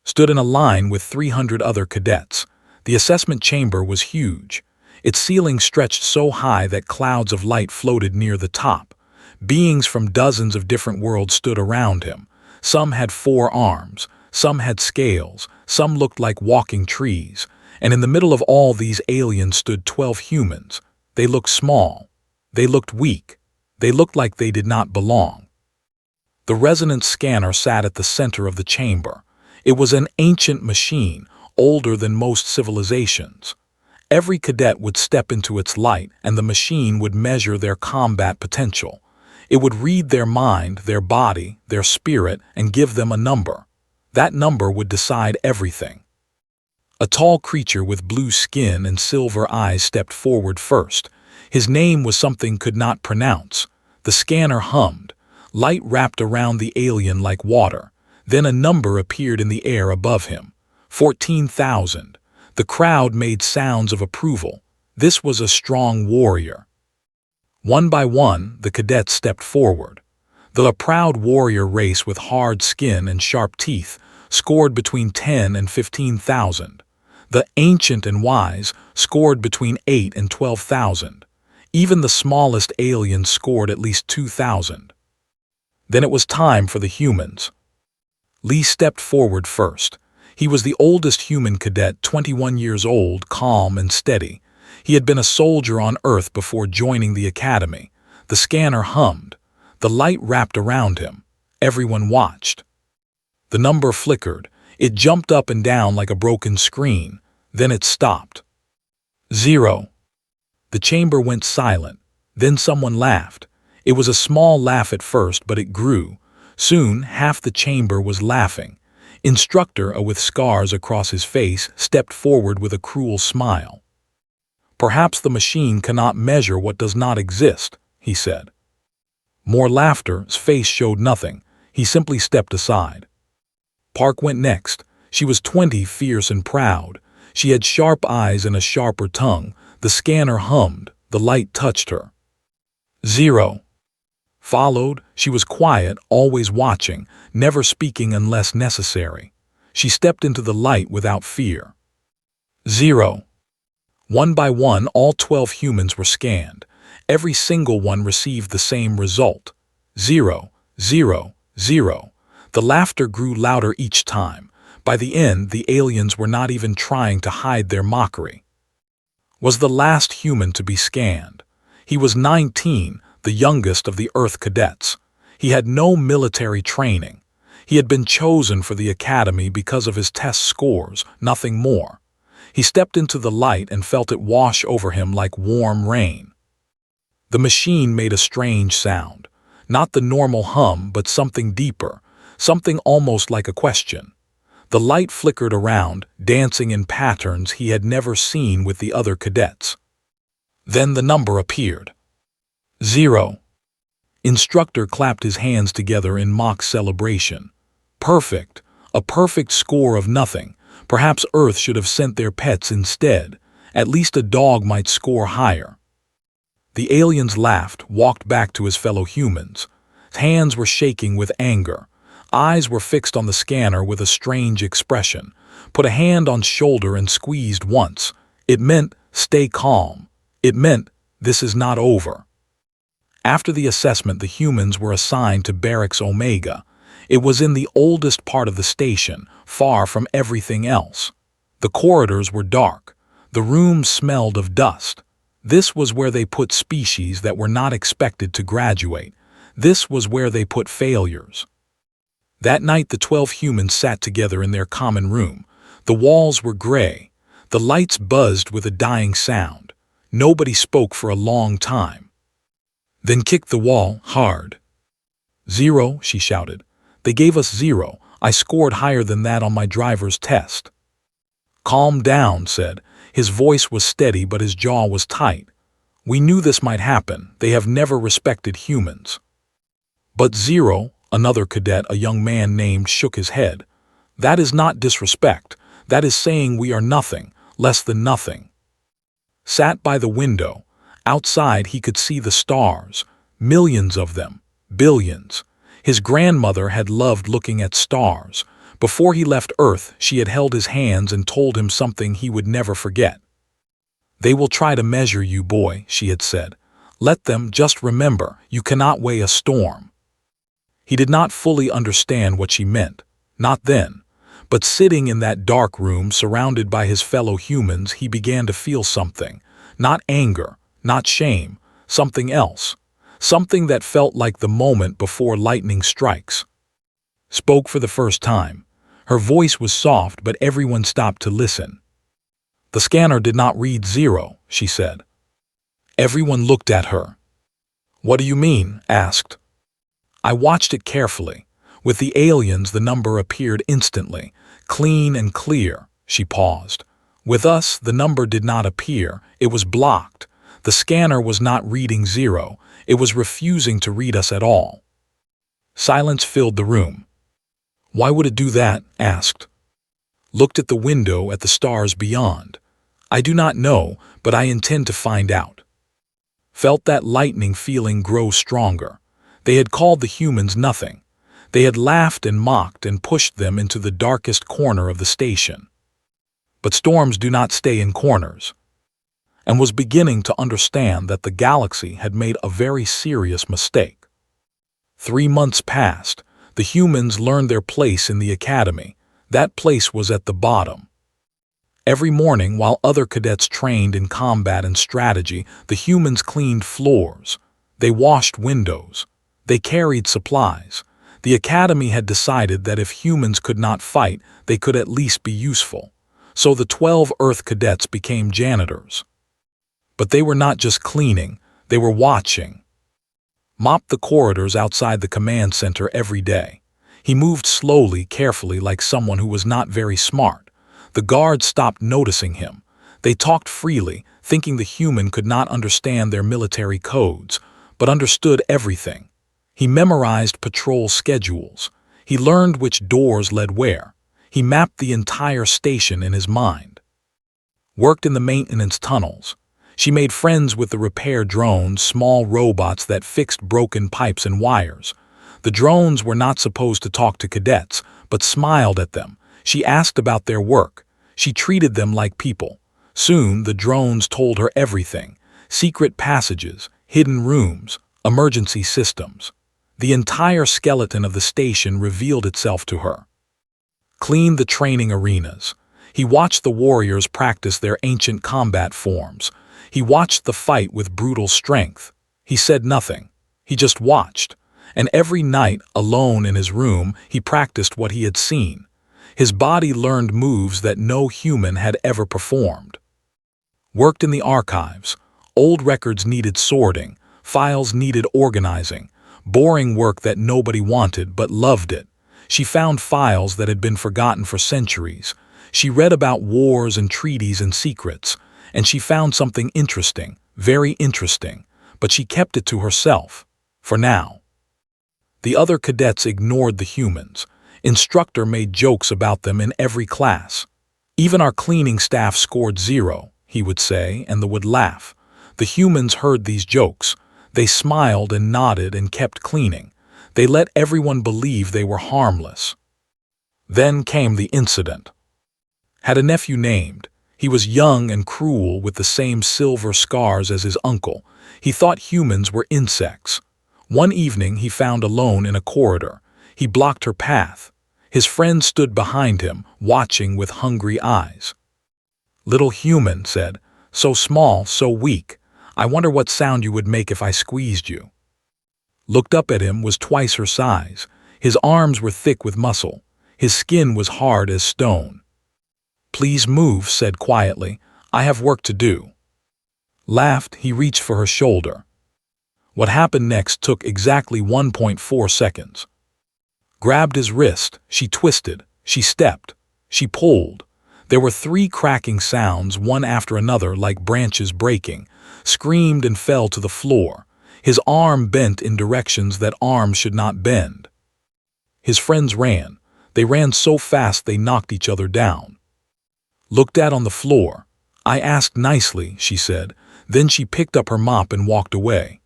stood in a line with 300 other cadets. The assessment chamber was huge. Its ceiling stretched so high that clouds of light floated near the top. Beings from dozens of different worlds stood around him. Some had 4 arms, some had scales, some looked like walking trees, and in the middle of all these aliens stood 12 humans. They looked small. They looked weak. They looked like they did not belong. The resonance scanner sat at the center of the chamber. It was an ancient machine, older than most civilizations. Every cadet would step into its light, and the machine would measure their combat potential. It would read their mind, their body, their spirit, and give them a number. That number would decide everything. A tall creature with blue skin and silver eyes stepped forward first. His name was something could not pronounce. The scanner hummed. Light wrapped around the alien like water. Then a number appeared in the air above him. 14,000. The crowd made sounds of approval. This was a strong warrior. One by one, the cadets stepped forward. The proud warrior race with hard skin and sharp teeth scored between 10 and 15,000. The ancient and wise scored between 8 and 12,000. Even the smallest aliens scored at least 2,000. Then it was time for the humans. Lee stepped forward first. He was the oldest human cadet, 21 years old, calm and steady. He had been a soldier on Earth before joining the academy. The scanner hummed. The light wrapped around him. Everyone watched. The number flickered. It jumped up and down like a broken screen. Then it stopped. 0. The chamber went silent. Then someone laughed. It was a small laugh at first, but it grew. Soon, half the chamber was laughing. Instructor, with scars across his face, stepped forward with a cruel smile. "Perhaps the machine cannot measure what does not exist," he said. More laughter. His face showed nothing. He simply stepped aside. Park went next. She was 20, fierce and proud. She had sharp eyes and a sharper tongue. The scanner hummed. The light touched her. 0. Followed. She was quiet, always watching, never speaking unless necessary. She stepped into the light without fear. 0. One by one, all 12 humans were scanned. Every single one received the same result. 0, 0, 0. The laughter grew louder each time. By the end, the aliens were not even trying to hide their mockery. Was the last human to be scanned. He was 19, the youngest of the Earth cadets. He had no military training. He had been chosen for the academy because of his test scores, nothing more. He stepped into the light and felt it wash over him like warm rain. The machine made a strange sound. Not the normal hum, but something deeper, something almost like a question. The light flickered around, dancing in patterns he had never seen with the other cadets. Then the number appeared. 0. Instructor clapped his hands together in mock celebration. Perfect. A perfect score of nothing. Perhaps Earth should have sent their pets instead. At least a dog might score higher. The aliens laughed, walked back to his fellow humans. Hands were shaking with anger. Eyes were fixed on the scanner with a strange expression. Put a hand on shoulder and squeezed once. It meant, stay calm. It meant, this is not over. After the assessment, the humans were assigned to Barracks Omega. It was in the oldest part of the station, far from everything else. The corridors were dark. The rooms smelled of dust. This was where they put species that were not expected to graduate. This was where they put failures. That night, the 12 humans sat together in their common room. The walls were gray. The lights buzzed with a dying sound. Nobody spoke for a long time. Then kicked the wall hard. 0, she shouted. They gave us 0. I scored higher than that on my driver's test. Calm down, said. His voice was steady, but his jaw was tight. We knew this might happen. They have never respected humans. But 0, another cadet, a young man named, shook his head. That is not disrespect. That is saying we are nothing, less than nothing. Sat by the window. Outside he could see the stars, millions of them, billions. His grandmother had loved looking at stars. Before he left Earth, she had held his hands and told him something he would never forget. "They will try to measure you, boy," she had said. "Let them, just remember, you cannot weigh a storm." He did not fully understand what she meant, not then, but sitting in that dark room surrounded by his fellow humans, he began to feel something, not anger, not shame, something else, something that felt like the moment before lightning strikes. Spoke for the first time. Her voice was soft, but everyone stopped to listen. "The scanner did not read 0, she said. Everyone looked at her. "What do you mean?" asked. "I watched it carefully. With the aliens, the number appeared instantly, clean and clear." She paused. "With us, the number did not appear. It was blocked. The scanner was not reading 0. It was refusing to read us at all." Silence filled the room. "Why would it do that?" asked. Looked at the window at the stars beyond. "I do not know, but I intend to find out." Felt that lightning feeling grow stronger. They had called the humans nothing. They had laughed and mocked and pushed them into the darkest corner of the station. But storms do not stay in corners. And was beginning to understand that the galaxy had made a very serious mistake. 3 months passed. The humans learned their place in the academy. That place was at the bottom. Every morning, while other cadets trained in combat and strategy, the humans cleaned floors. They washed windows. They carried supplies. The academy had decided that if humans could not fight, they could at least be useful. So the 12 Earth cadets became janitors. But they were not just cleaning, they were watching. Mopped the corridors outside the command center every day. He moved slowly, carefully, like someone who was not very smart. The guards stopped noticing him. They talked freely, thinking the human could not understand their military codes, but understood everything. He memorized patrol schedules. He learned which doors led where. He mapped the entire station in his mind. Worked in the maintenance tunnels. She made friends with the repair drones, small robots that fixed broken pipes and wires. The drones were not supposed to talk to cadets, but smiled at them. She asked about their work. She treated them like people. Soon, the drones told her everything: secret passages, hidden rooms, emergency systems. The entire skeleton of the station revealed itself to her. Cleaned the training arenas. He watched the warriors practice their ancient combat forms. He watched the fight with brutal strength. He said nothing. He just watched. And every night, alone in his room, he practiced what he had seen. His body learned moves that no human had ever performed. Worked in the archives. Old records needed sorting. Files needed organizing. Boring work that nobody wanted but loved it. She found files that had been forgotten for centuries. She read about wars and treaties and secrets. And she found something interesting, very interesting, but she kept it to herself, for now. The other cadets ignored the humans. Instructor made jokes about them in every class. "Even our cleaning staff scored 0, he would say, and would laugh. The humans heard these jokes. They smiled and nodded and kept cleaning. They let everyone believe they were harmless. Then came the incident. Had a nephew named. He was young and cruel with the same silver scars as his uncle. He thought humans were insects. One evening he found alone in a corridor. He blocked her path. His friend stood behind him, watching with hungry eyes. "Little human," said, "so small, so weak. I wonder what sound you would make if I squeezed you." Looked up at him, was twice her size. His arms were thick with muscle. His skin was hard as stone. "Please move," said quietly. "I have work to do." Laughed, he reached for her shoulder. What happened next took exactly 1.4 seconds. Grabbed his wrist, she twisted, she stepped, she pulled. There were 3 cracking sounds, one after another like branches breaking, screamed and fell to the floor. His arm bent in directions that arms should not bend. His friends ran. They ran so fast they knocked each other down. Looked at on the floor. "I asked nicely," she said. Then she picked up her mop and walked away.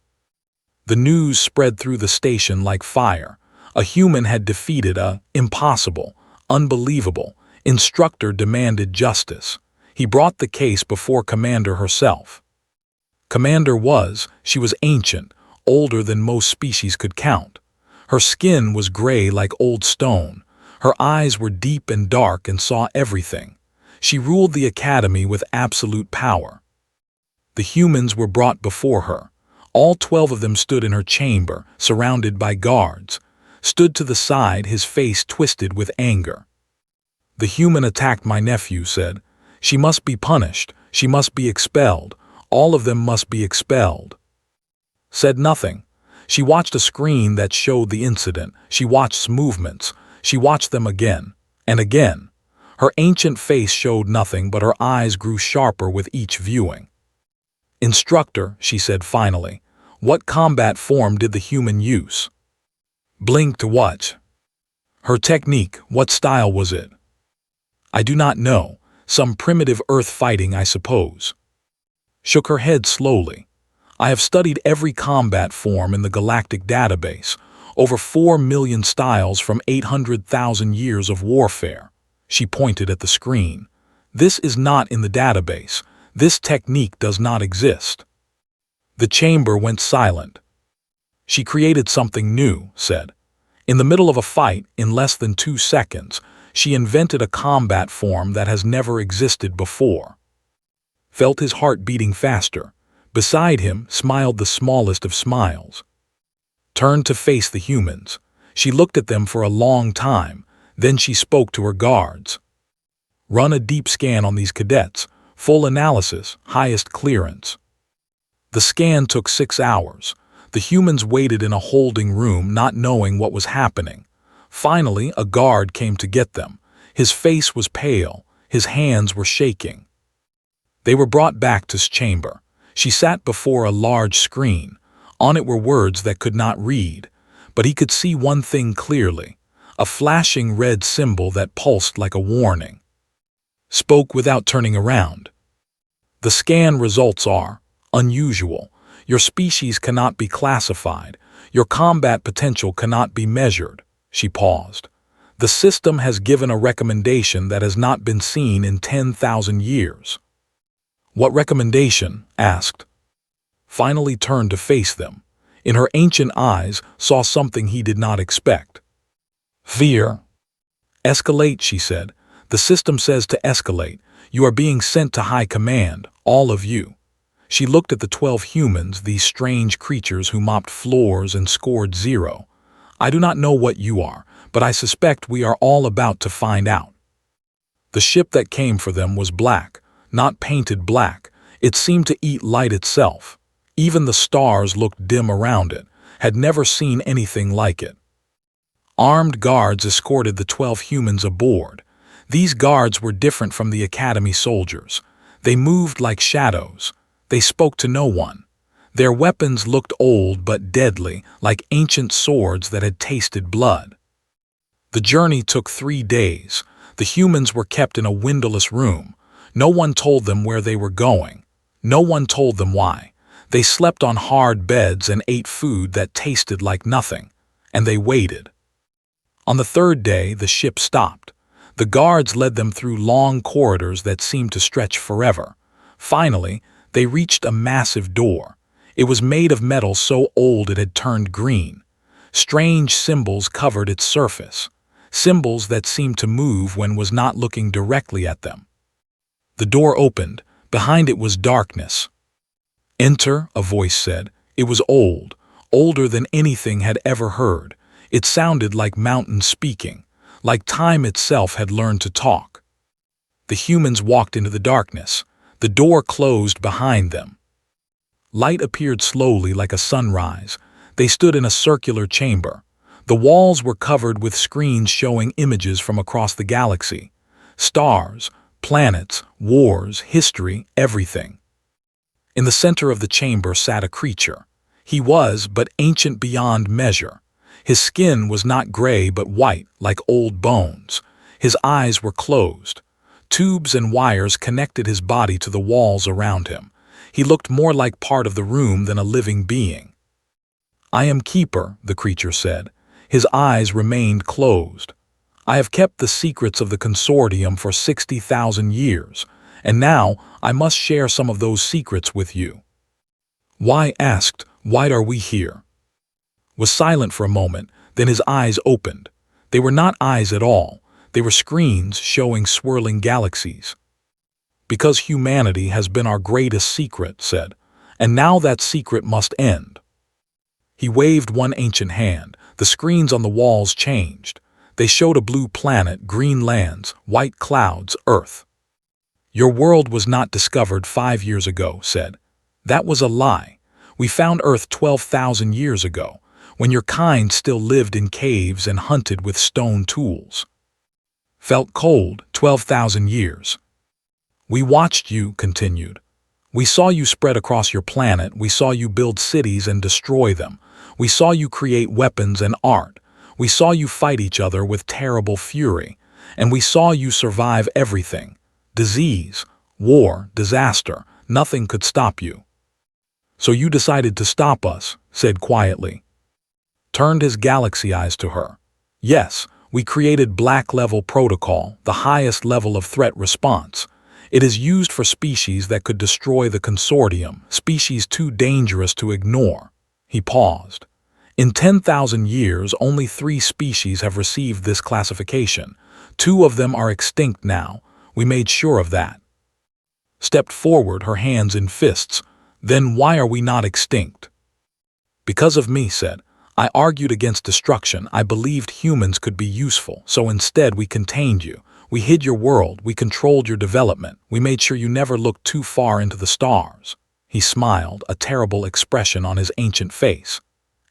The news spread through the station like fire. A human had defeated a impossible, Unbelievable. Instructor demanded justice. He brought the case before Commander herself. Commander she was ancient, older than most species could count. Her skin was gray like old stone. Her eyes were deep and dark and saw everything. She ruled the academy with absolute power. The humans were brought before her. All 12 of them stood in her chamber, surrounded by guards. Stood to the side, his face twisted with anger. The human attacked my nephew, said. She must be punished. She must be expelled. All of them must be expelled. Said nothing. She watched a screen that showed the incident. She watched movements. She watched them again and again. Her ancient face showed nothing, but her eyes grew sharper with each viewing. Instructor, she said finally, what combat form did the human use? Blinked what? Her technique, what style was it? I do not know. Some primitive earth fighting, I suppose. Shook her head slowly. I have studied every combat form in the Galactic database, over 4 million styles from 800,000 years of warfare. She pointed at the screen. This is not in the database. This technique does not exist. The chamber went silent. She created something new, said. In the middle of a fight, in less than 2 seconds, she invented a combat form that has never existed before. Felt his heart beating faster. Beside him smiled the smallest of smiles. Turned to face the humans. She looked at them for a long time, then she spoke to her guards. Run a deep scan on these cadets, full analysis, highest clearance. The scan took 6 hours. The humans waited in a holding room, not knowing what was happening. Finally, a guard came to get them. His face was pale, his hands were shaking. They were brought back to his chamber. She sat before a large screen. On it were words that could not read, but he could see one thing clearly, a flashing red symbol that pulsed like a warning. Spoke without turning around. The scan results are unusual. Your species cannot be classified. Your combat potential cannot be measured. She paused. The system has given a recommendation that has not been seen in 10,000 years. What recommendation? Asked. Finally turned to face them. In her ancient eyes saw something he did not expect. Fear. Escalate, she said. The system says to escalate. You are being sent to high command, all of you. She looked at the 12 humans, these strange creatures who mopped floors and scored 0. I do not know what you are, but I suspect we are all about to find out. The ship that came for them was black, not painted black. It seemed to eat light itself. Even the stars looked dim around it, had never seen anything like it. Armed guards escorted the 12 humans aboard. These guards were different from the academy soldiers. They moved like shadows. They spoke to no one. Their weapons looked old but deadly, like ancient swords that had tasted blood. The journey took 3 days. The humans were kept in a windowless room. No one told them where they were going. No one told them why. They slept on hard beds and ate food that tasted like nothing. And they waited. On the 3rd day, the ship stopped. The guards led them through long corridors that seemed to stretch forever. Finally, they reached a massive door. It was made of metal so old it had turned green. Strange symbols covered its surface. Symbols that seemed to move when was not looking directly at them. The door opened. Behind it was darkness. Enter, a voice said. It was old, older than anything had ever heard. It sounded like mountains speaking, like time itself had learned to talk. The humans walked into the darkness. The door closed behind them. Light appeared slowly like a sunrise. They stood in a circular chamber. The walls were covered with screens showing images from across the galaxy. Stars, planets, wars, history, everything. In the center of the chamber sat a creature. He was but ancient beyond measure. His skin was not gray but white, like old bones. His eyes were closed. Tubes and wires connected his body to the walls around him. He looked more like part of the room than a living being. I am Keeper, the creature said. His eyes remained closed. I have kept the secrets of the consortium for 60,000 years, and now I must share some of those secrets with you. Y asked, "Why are we here?" Was silent for a moment, then his eyes opened. They were not eyes at all. They were screens showing swirling galaxies. Because humanity has been our greatest secret, said, and now that secret must end. He waved one ancient hand. The screens on the walls changed. They showed a blue planet, green lands, white clouds, Earth. Your world was not discovered 5 years ago, said. That was a lie. We found Earth 12,000 years ago, when your kind still lived in caves and hunted with stone tools. Felt cold, 12,000 years. We watched you, continued. We saw you spread across your planet. We saw you build cities and destroy them. We saw you create weapons and art. We saw you fight each other with terrible fury. And we saw you survive everything. Disease, war, disaster. Nothing could stop you. So you decided to stop us, said quietly. Turned his galaxy eyes to her. Yes, we created Black Level Protocol, the highest level of threat response. It is used for species that could destroy the consortium, species too dangerous to ignore. He paused. In 10,000 years, only 3 species have received this classification. 2 of them are extinct now. We made sure of that. Stepped forward, her hands in fists. Then why are we not extinct? Because of me, said. I argued against destruction. I believed humans could be useful, so instead we contained you. We hid your world. We controlled your development. We made sure you never looked too far into the stars. He smiled, a terrible expression on his ancient face.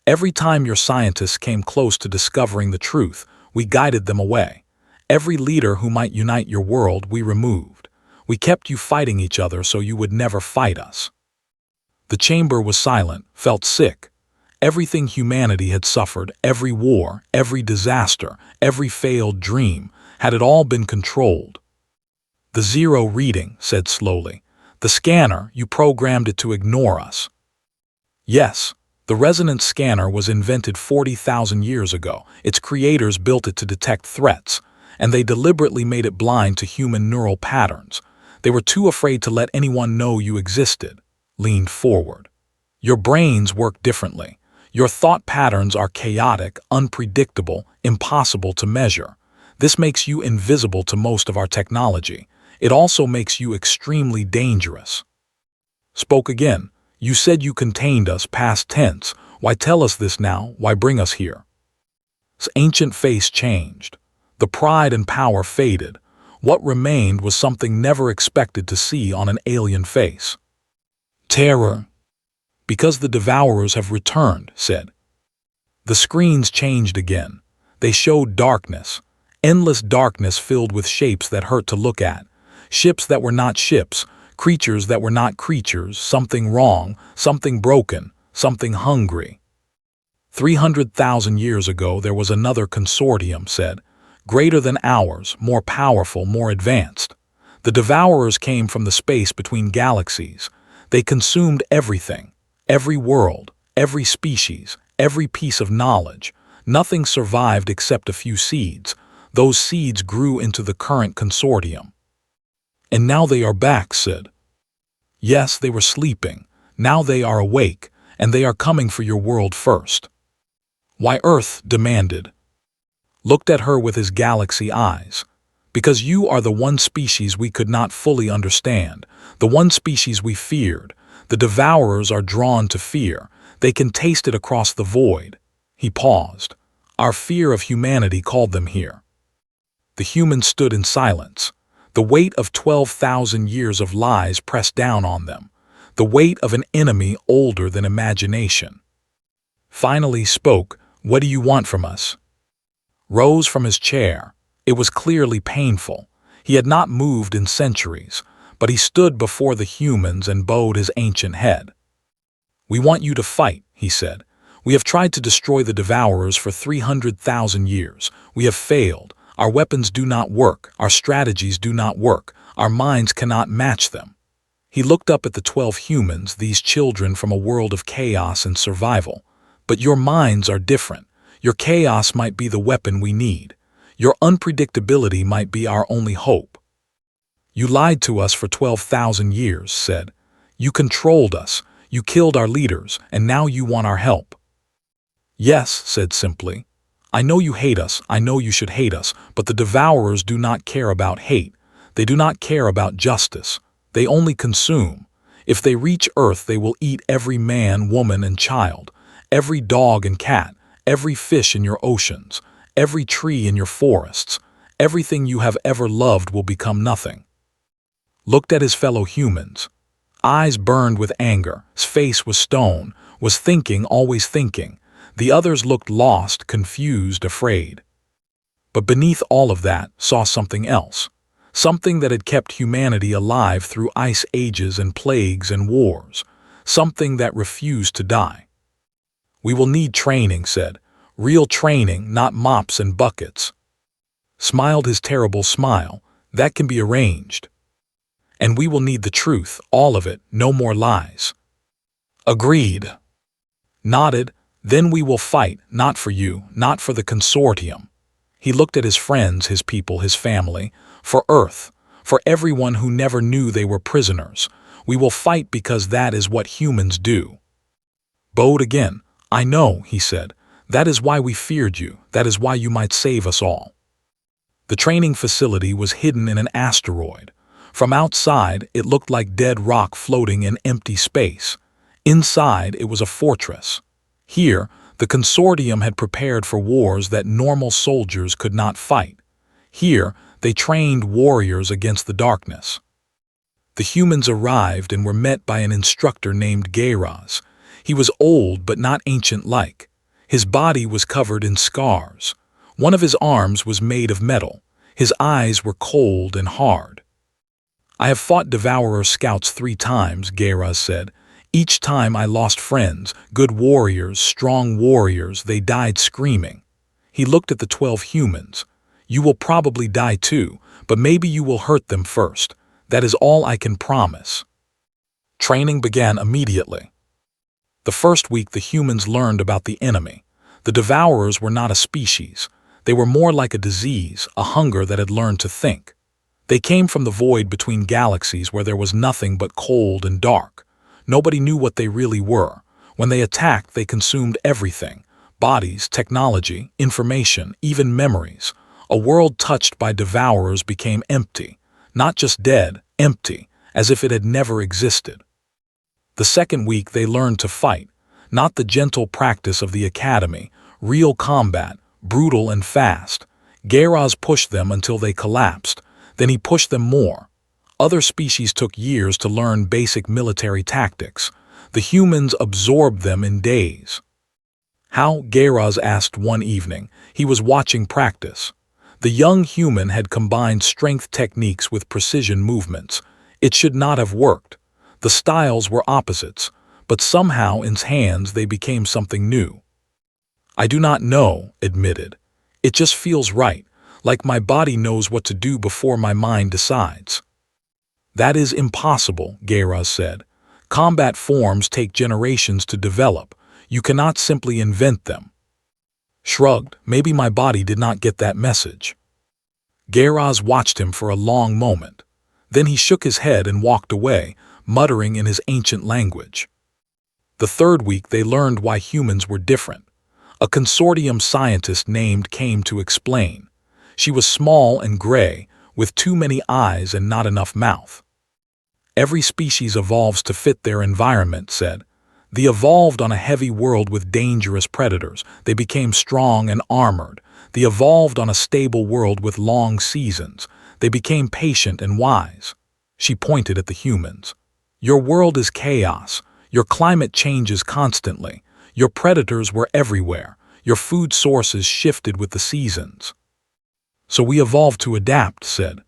Every time your scientists came close to discovering the truth, we guided them away. Every leader who might unite your world, we removed. We kept you fighting each other so you would never fight us. The chamber was silent, felt sick. Everything humanity had suffered, every war, every disaster, every failed dream, had it all been controlled? The zero reading, said slowly. The scanner, you programmed it to ignore us. Yes, the resonance scanner was invented 40,000 years ago. Its creators built it to detect threats, and they deliberately made it blind to human neural patterns. They were too afraid to let anyone know you existed. Leaned forward. Your brains work differently. Your thought patterns are chaotic, unpredictable, impossible to measure. This makes you invisible to most of our technology. It also makes you extremely dangerous. Spoke again. You said you contained us, past tense. Why tell us this now? Why bring us here? His ancient face changed. The pride and power faded. What remained was something never expected to see on an alien face. Terror. Because the devourers have returned, said. The screens changed again. They showed darkness. Endless darkness filled with shapes that hurt to look at. Ships that were not ships. Creatures that were not creatures. Something wrong. Something broken. Something hungry. 300,000 years ago there was another consortium, said. Greater than ours, more powerful, more advanced. The devourers came from the space between galaxies. They consumed everything. Every world, every species, every piece of knowledge. Nothing survived except a few seeds. Those seeds grew into the current consortium. And now they are back, said. Yes, they were sleeping. Now they are awake, and they are coming for your world first. Why, Earth demanded. Looked at her with his galaxy eyes. Because you are the one species we could not fully understand, the one species we feared. The devourers are drawn to fear. They can taste it across the void. He paused. Our fear of humanity called them here. The humans stood in silence. The weight of 12,000 years of lies pressed down on them. The weight of an enemy older than imagination. Finally spoke, what do you want from us? Rose from his chair. It was clearly painful. He had not moved in centuries, but he stood before the humans and bowed his ancient head. We want you to fight, he said. We have tried to destroy the devourers for 300,000 years. We have failed. Our weapons do not work. Our strategies do not work. Our minds cannot match them. He looked up at the 12 humans, these children from a world of chaos and survival. But your minds are different. Your chaos might be the weapon we need. Your unpredictability might be our only hope. You lied to us for 12,000 years, said. You controlled us, you killed our leaders, and now you want our help. Yes, said simply. I know you hate us, I know you should hate us, but the Devourers do not care about hate. They do not care about justice. They only consume. If they reach Earth, they will eat every man, woman, and child, every dog and cat, every fish in your oceans, every tree in your forests. Everything you have ever loved will become nothing. Looked at his fellow humans. Eyes burned with anger, his face was stone, was thinking, always thinking. The others looked lost, confused, afraid. But beneath all of that, saw something else. Something that had kept humanity alive through ice ages and plagues and wars. Something that refused to die. We will need training, said. Real training, not mops and buckets. Smiled his terrible smile. That can be arranged. And we will need the truth, all of it, no more lies. Agreed. Nodded. Then we will fight, not for you, not for the consortium. He looked at his friends, his people, his family, for Earth, for everyone who never knew they were prisoners. We will fight because that is what humans do. Bowed again. I know, he said. That is why we feared you. That is why you might save us all. The training facility was hidden in an asteroid. From outside, it looked like dead rock floating in empty space. Inside, it was a fortress. Here, the consortium had prepared for wars that normal soldiers could not fight. Here, they trained warriors against the darkness. The humans arrived and were met by an instructor named Gairaz. He was old but not ancient-like. His body was covered in scars. One of his arms was made of metal. His eyes were cold and hard. I have fought Devourer scouts 3 times, Gairaz said. Each time I lost friends, good warriors, strong warriors, they died screaming. He looked at the 12 humans. You will probably die too, but maybe you will hurt them first. That is all I can promise. Training began immediately. The first week the humans learned about the enemy. The Devourers were not a species. They were more like a disease, a hunger that had learned to think. They came from the void between galaxies where there was nothing but cold and dark. Nobody knew what they really were. When they attacked, they consumed everything. Bodies, technology, information, even memories. A world touched by Devourers became empty. Not just dead, empty, as if it had never existed. The second week they learned to fight. Not the gentle practice of the academy. Real combat, brutal and fast. Gairaz pushed them until they collapsed. Then he pushed them more. Other species took years to learn basic military tactics. The humans absorbed them in days. How? Gairaz asked one evening. He was watching practice. The young human had combined strength techniques with precision movements. It should not have worked. The styles were opposites, but somehow in his hands they became something new. I do not know, admitted. It just feels right, like my body knows what to do before my mind decides. That is impossible, Gairaz said. Combat forms take generations to develop. You cannot simply invent them. Shrugged, maybe my body did not get that message. Gairaz watched him for a long moment. Then he shook his head and walked away, muttering in his ancient language. The third week they learned why humans were different. A consortium scientist named came to explain. She was small and gray, with too many eyes and not enough mouth. Every species evolves to fit their environment, said. They evolved on a heavy world with dangerous predators. They became strong and armored. They evolved on a stable world with long seasons. They became patient and wise. She pointed at the humans. Your world is chaos. Your climate changes constantly. Your predators were everywhere. Your food sources shifted with the seasons. So we evolved to adapt, said.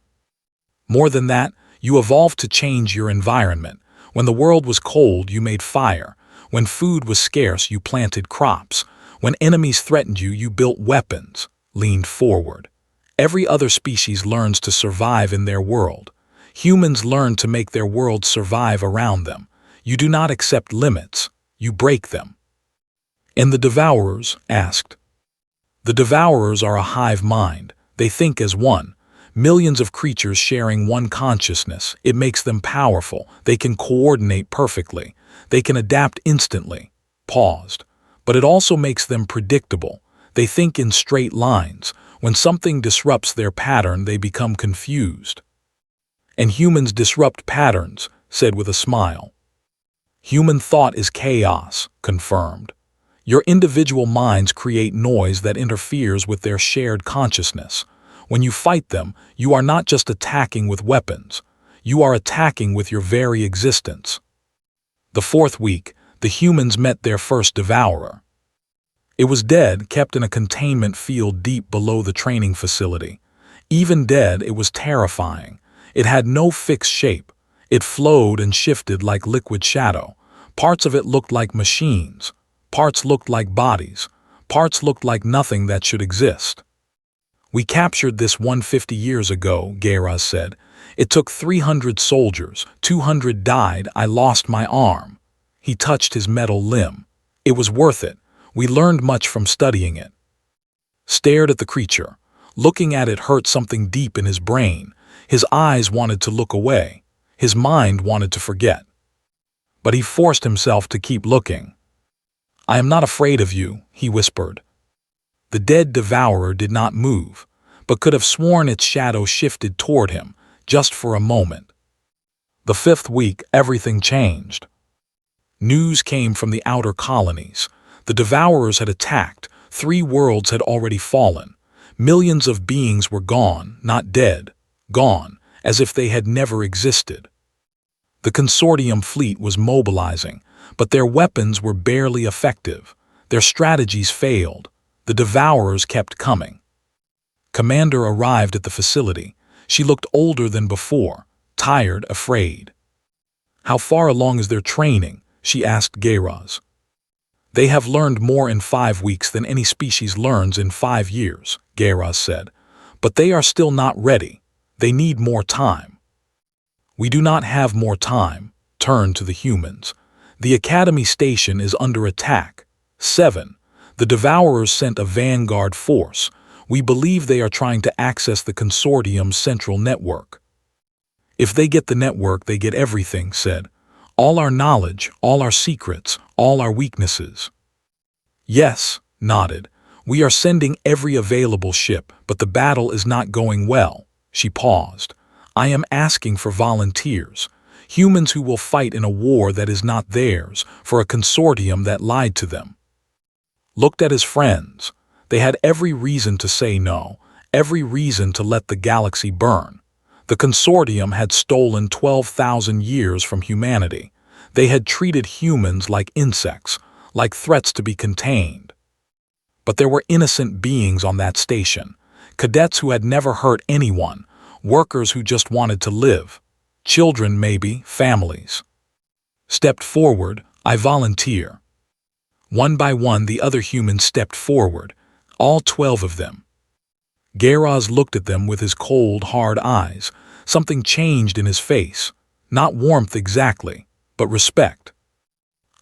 More than that, you evolved to change your environment. When the world was cold, you made fire. When food was scarce, you planted crops. When enemies threatened you, you built weapons, leaned forward. Every other species learns to survive in their world. Humans learn to make their world survive around them. You do not accept limits. You break them. And the Devourers asked. The Devourers are a hive mind. They think as one. Millions of creatures sharing one consciousness. It makes them powerful. They can coordinate perfectly. They can adapt instantly. Paused. But it also makes them predictable. They think in straight lines. When something disrupts their pattern, they become confused. And humans disrupt patterns, said with a smile. Human thought is chaos, confirmed. Your individual minds create noise that interferes with their shared consciousness. When you fight them, you are not just attacking with weapons. You are attacking with your very existence. The fourth week, the humans met their first devourer. It was dead, kept in a containment field deep below the training facility. Even dead, it was terrifying. It had no fixed shape. It flowed and shifted like liquid shadow. Parts of it looked like machines. Parts looked like bodies. Parts looked like nothing that should exist. We captured this 150 years ago, Geras said. It took 300 soldiers. 200 died. I lost my arm. He touched his metal limb. It was worth it. We learned much from studying it. Stared at the creature. Looking at it hurt something deep in his brain. His eyes wanted to look away. His mind wanted to forget. But he forced himself to keep looking. I am not afraid of you, he whispered. The dead devourer did not move, but could have sworn its shadow shifted toward him, just for a moment. The fifth week, everything changed. News came from the outer colonies. The devourers had attacked. 3 worlds had already fallen. Millions of beings were gone, not dead. Gone, as if they had never existed. The consortium fleet was mobilizing, but their weapons were barely effective. Their strategies failed. The devourers kept coming. Commander arrived at the facility. She looked older than before, tired, afraid. How far along is their training? She asked Geras. They have learned more in 5 weeks than any species learns in 5 years, Geras said. But they are still not ready. They need more time. We do not have more time. Turn to the humans. The Academy Station is under attack. 7. The Devourers sent a vanguard force. We believe they are trying to access the consortium's central network. If they get the network, they get everything, said. All our knowledge, all our secrets, all our weaknesses. Yes, nodded. We are sending every available ship, but the battle is not going well. She paused. I am asking for volunteers. Humans who will fight in a war that is not theirs, for a consortium that lied to them. Looked at his friends. They had every reason to say no, every reason to let the galaxy burn. The consortium had stolen 12,000 years from humanity. They had treated humans like insects, like threats to be contained. But there were innocent beings on that station, cadets who had never hurt anyone, workers who just wanted to live, children maybe, families. Stepped forward, I volunteer. One by one the other humans stepped forward, all 12 of them. Geras looked at them with his cold, hard eyes. Something changed in his face, not warmth exactly, but respect.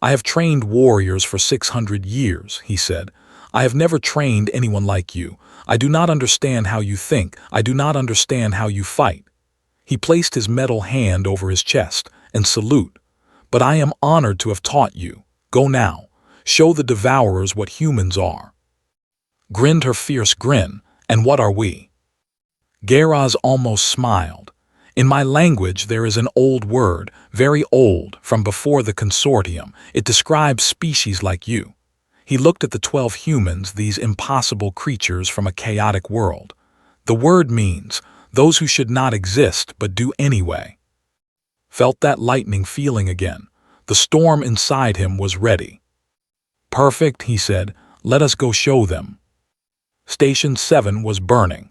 I have trained warriors for 600 years, he said. I have never trained anyone like you. I do not understand how you think. I do not understand how you fight. He placed his metal hand over his chest and salute. But I am honored to have taught you. Go now. Show the devourers what humans are. Grinned her fierce grin. And what are we? Geras almost smiled. In my language there is an old word, very old, from before the consortium. It describes species like you. He looked at the 12 humans, these impossible creatures from a chaotic world. The word means those who should not exist but do anyway. Felt that lightning feeling again. The storm inside him was ready. Perfect, he said. Let us go show them. Station 7 was burning.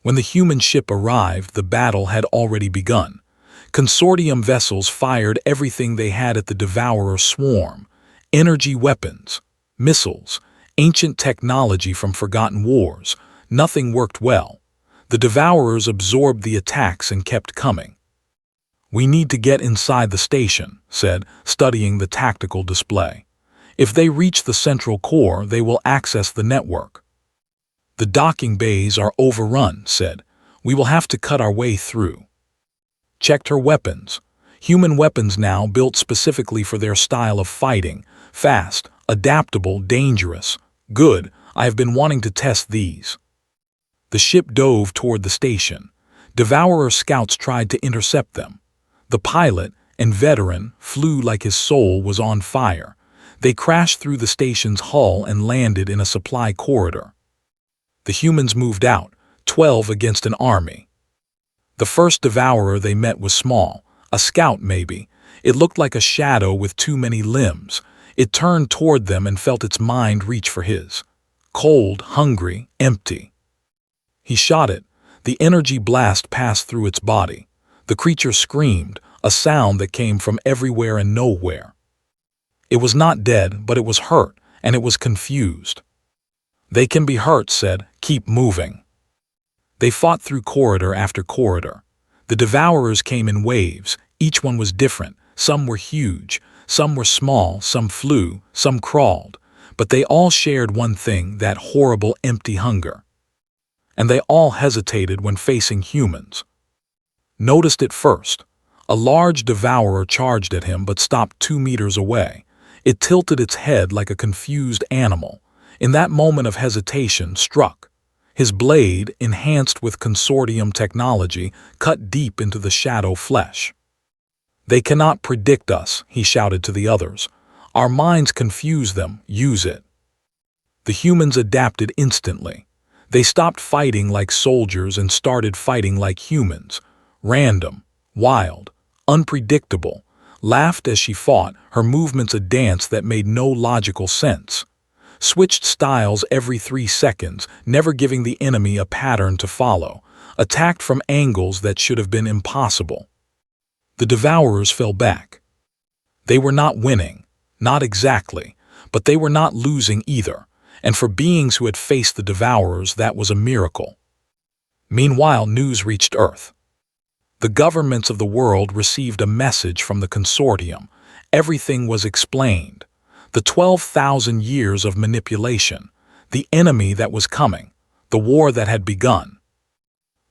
When the human ship arrived, the battle had already begun. Consortium vessels fired everything they had at the Devourer swarm. Energy weapons, missiles, ancient technology from forgotten wars. Nothing worked well. The Devourers absorbed the attacks and kept coming. We need to get inside the station, said, studying the tactical display. If they reach the central core, they will access the network. The docking bays are overrun, said. We will have to cut our way through. Checked her weapons. Human weapons now built specifically for their style of fighting. Fast, adaptable, dangerous. Good, I have been wanting to test these. The ship dove toward the station. Devourer scouts tried to intercept them. The pilot, and veteran, flew like his soul was on fire. They crashed through the station's hull and landed in a supply corridor. The humans moved out, 12 against an army. The first devourer they met was small, a scout maybe. It looked like a shadow with too many limbs. It turned toward them and felt its mind reach for his. Cold, hungry, empty. He shot it. The energy blast passed through its body. The creature screamed, a sound that came from everywhere and nowhere. It was not dead, but it was hurt, and it was confused. They can be hurt, said. Keep moving. They fought through corridor after corridor. The devourers came in waves. Each one was different. Some were huge, some were small, some flew, some crawled. But they all shared one thing, that horrible empty hunger. And they all hesitated when facing humans. Noticed it first. A large devourer charged at him but stopped 2 meters away. It tilted its head like a confused animal. In that moment of hesitation, struck. His blade, enhanced with consortium technology, cut deep into the shadow flesh. They cannot predict us, he shouted to the others. Our minds confuse them, use it. The humans adapted instantly. They stopped fighting like soldiers and started fighting like humans. Random, wild, unpredictable. Laughed as she fought, her movements a dance that made no logical sense. Switched styles every 3 seconds, never giving the enemy a pattern to follow. Attacked from angles that should have been impossible. The devourers fell back. They were not winning, not exactly, but they were not losing either, and for beings who had faced the devourers, that was a miracle. Meanwhile, news reached Earth. The governments of the world received a message from the consortium. Everything was explained. The 12,000 years of manipulation, the enemy that was coming, the war that had begun.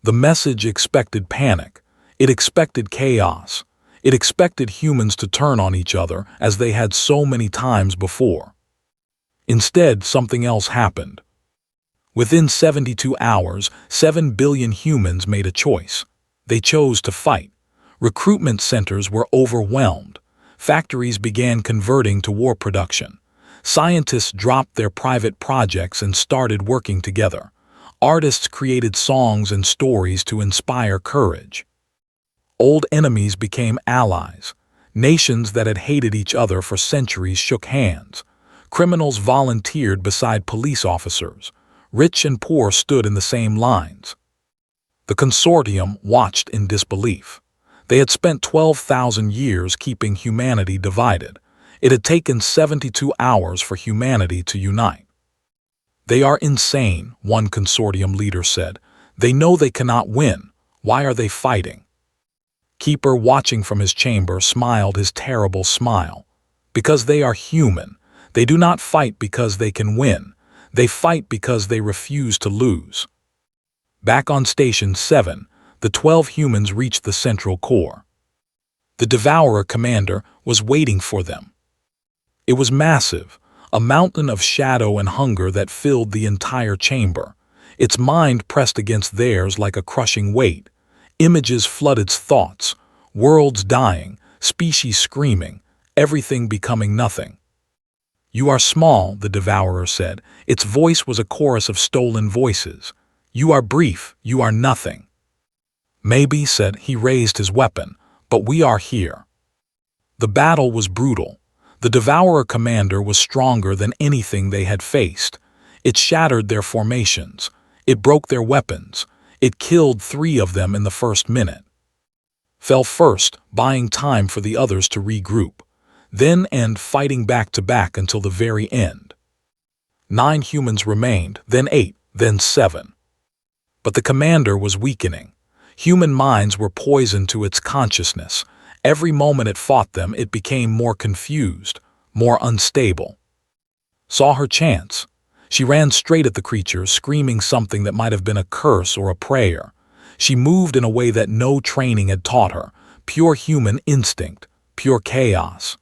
The message expected panic. It expected chaos. It expected humans to turn on each other as they had so many times before. Instead, something else happened. Within 72 hours, 7 billion humans made a choice. They chose to fight. Recruitment centers were overwhelmed. Factories began converting to war production. Scientists dropped their private projects and started working together. Artists created songs and stories to inspire courage. Old enemies became allies. Nations that had hated each other for centuries shook hands. Criminals volunteered beside police officers. Rich and poor stood in the same lines. The consortium watched in disbelief. They had spent 12,000 years keeping humanity divided. It had taken 72 hours for humanity to unite. They are insane, one consortium leader said. They know they cannot win. Why are they fighting? Keeper, watching from his chamber, smiled his terrible smile. Because they are human. They do not fight because they can win. They fight because they refuse to lose. Back on Station 7, the 12 humans reached the central core. The Devourer commander was waiting for them. It was massive, a mountain of shadow and hunger that filled the entire chamber. Its mind pressed against theirs like a crushing weight. Images flooded its thoughts, worlds dying, species screaming, everything becoming nothing. You are small, the Devourer said. Its voice was a chorus of stolen voices. You are brief, you are nothing. Maybe, said he, raised his weapon, but we are here. The battle was brutal. The Devourer commander was stronger than anything they had faced. It shattered their formations. It broke their weapons. It killed 3 of them in the first minute. Fell first, buying time for the others to regroup. Then end fighting back to back until the very end. 9 humans remained, then 8, then 7. But the commander was weakening. Human minds were poisoned to its consciousness. Every moment it fought them, it became more confused, more unstable. Saw her chance. She ran straight at the creature, screaming something that might have been a curse or a prayer. She moved in a way that no training had taught her, pure human instinct, pure chaos.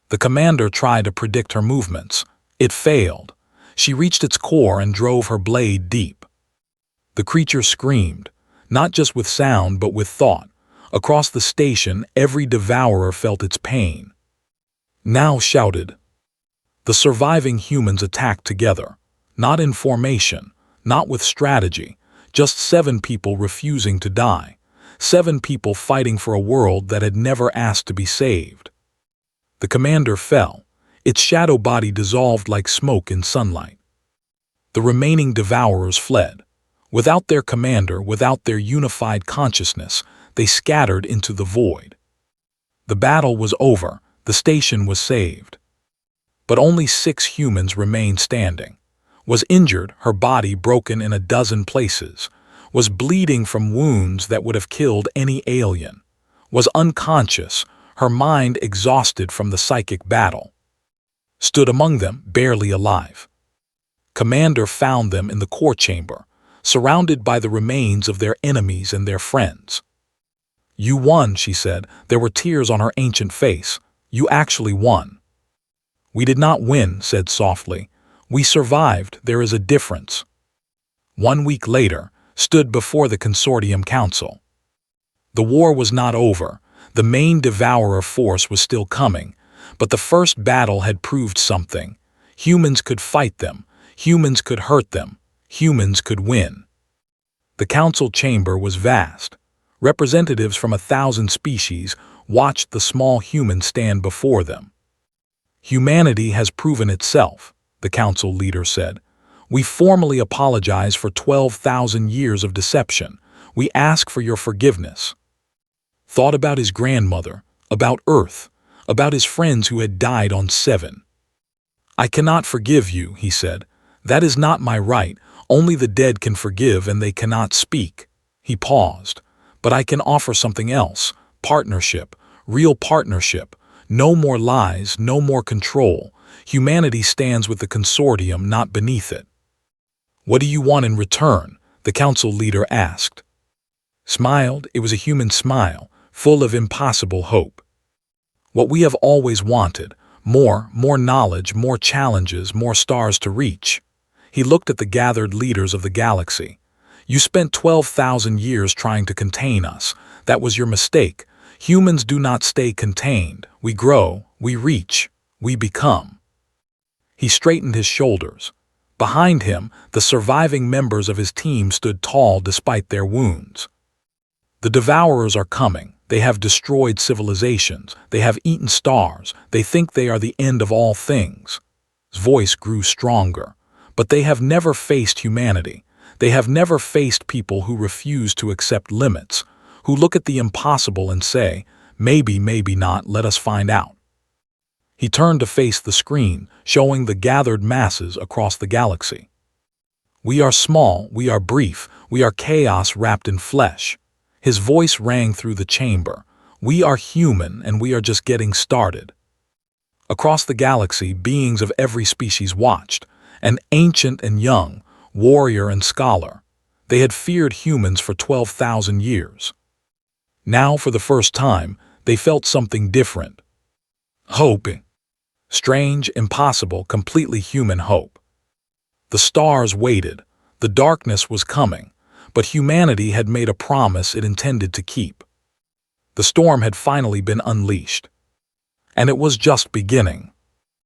The commander tried to predict her movements. It failed. She reached its core and drove her blade deep. The creature screamed, not just with sound but with thought. Across the station, every devourer felt its pain. Now shouted. The surviving humans attacked together, not in formation, not with strategy, just 7 people refusing to die, 7 people fighting for a world that had never asked to be saved. The commander fell. Its shadow body dissolved like smoke in sunlight. The remaining devourers fled. Without their commander, without their unified consciousness, they scattered into the void. The battle was over. The station was saved. But only 6 humans remained standing. Was injured, her body broken in a dozen places. Was bleeding from wounds that would have killed any alien. Was unconscious, her mind exhausted from the psychic battle. Stood among them, barely alive. Commander found them in the core chamber, surrounded by the remains of their enemies and their friends. You won, she said. There were tears on her ancient face. You actually won. We did not win, said softly. We survived. There is a difference. 1 week later, stood before the Consortium Council. The war was not over. The main devourer force was still coming, but the first battle had proved something. Humans could fight them. Humans could hurt them. Humans could win. The council chamber was vast. Representatives from 1,000 species watched the small humans stand before them. Humanity has proven itself, the council leader said. We formally apologize for 12,000 years of deception. We ask for your forgiveness. Thought about his grandmother, about Earth, about his friends who had died on 7. I cannot forgive you, he said. That is not my right. Only the dead can forgive and they cannot speak. He paused. But I can offer something else. Partnership. Real partnership. No more lies, no more control. Humanity stands with the consortium, not beneath it. What do you want in return? The council leader asked. Smiled. It was a human smile, full of impossible hope. What we have always wanted. More knowledge, more challenges, more stars to reach. He looked at the gathered leaders of the galaxy. You spent 12,000 years trying to contain us. That was your mistake. Humans do not stay contained. We grow, we reach, we become. He straightened his shoulders. Behind him, the surviving members of his team stood tall despite their wounds. The devourers are coming. They have destroyed civilizations. They have eaten stars. They think they are the end of all things. His voice grew stronger. But they have never faced humanity. They have never faced people who refuse to accept limits, who look at the impossible and say, maybe, maybe not, let us find out. He turned to face the screen, showing the gathered masses across the galaxy. We are small, we are brief, we are chaos wrapped in flesh. His voice rang through the chamber. We are human and we are just getting started. Across the galaxy, beings of every species watched, and ancient and young, warrior and scholar. They had feared humans for 12,000 years. Now, for the first time, they felt something different. Hope. Strange, impossible, completely human hope. The stars waited. The darkness was coming, but humanity had made a promise it intended to keep. The storm had finally been unleashed. And it was just beginning.